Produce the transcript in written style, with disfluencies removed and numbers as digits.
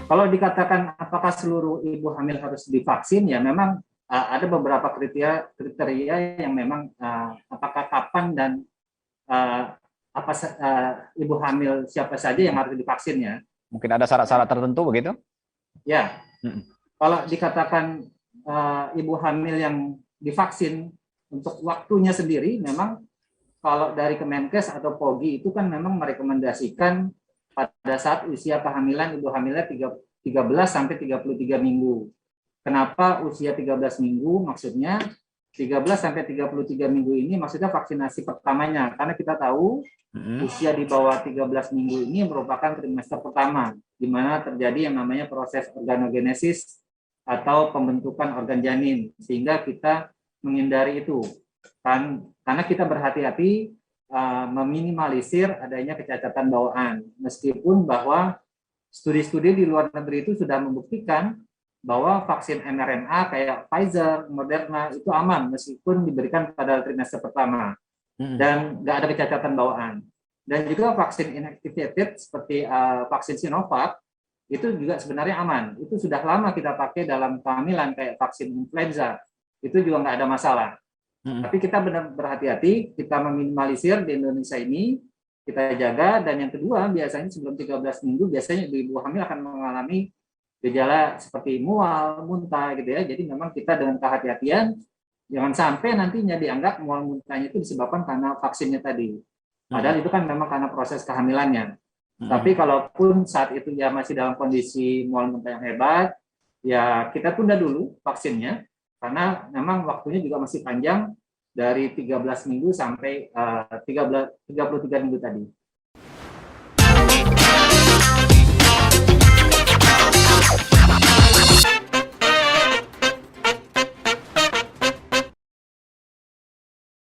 Kalau dikatakan apakah seluruh ibu hamil harus divaksin, ya memang ada beberapa kriteria yang memang apakah kapan dan apa ibu hamil siapa saja yang harus divaksin ya. Mungkin ada syarat-syarat tertentu begitu? Ya, kalau dikatakan ibu hamil yang divaksin untuk waktunya sendiri, memang kalau dari Kemenkes atau POGI itu kan memang merekomendasikan pada saat usia kehamilan ibu hamilnya 13 sampai 33 minggu. Kenapa usia 13 minggu? Maksudnya 13 sampai 33 minggu ini maksudnya vaksinasi pertamanya. Karena kita tahu usia di bawah 13 minggu ini merupakan trimester pertama, di mana terjadi yang namanya proses organogenesis atau pembentukan organ janin, sehingga kita menghindari itu. Karena kita berhati-hati meminimalisir adanya kecacatan bawaan, meskipun bahwa studi-studi di luar negeri itu sudah membuktikan bahwa vaksin mRNA kayak Pfizer, Moderna itu aman meskipun diberikan pada trimester pertama dan nggak ada kecacatan bawaan. Dan juga vaksin inactivated seperti vaksin Sinovac itu juga sebenarnya aman. Itu sudah lama kita pakai dalam kehamilan kayak vaksin influenza, itu juga nggak ada masalah. Tapi kita benar berhati-hati, kita meminimalisir di Indonesia ini, kita jaga. Dan yang kedua, biasanya sebelum 13 minggu, biasanya ibu hamil akan mengalami gejala seperti mual, muntah gitu ya. Jadi memang kita dengan kehati-hatian, jangan sampai nantinya dianggap mual muntahnya itu disebabkan karena vaksinnya tadi. Padahal itu kan memang karena proses kehamilannya. Tapi kalaupun saat itu ya masih dalam kondisi mual muntah yang hebat, ya kita tunda dulu vaksinnya, karena memang waktunya juga masih panjang dari 13 minggu sampai 33 minggu tadi.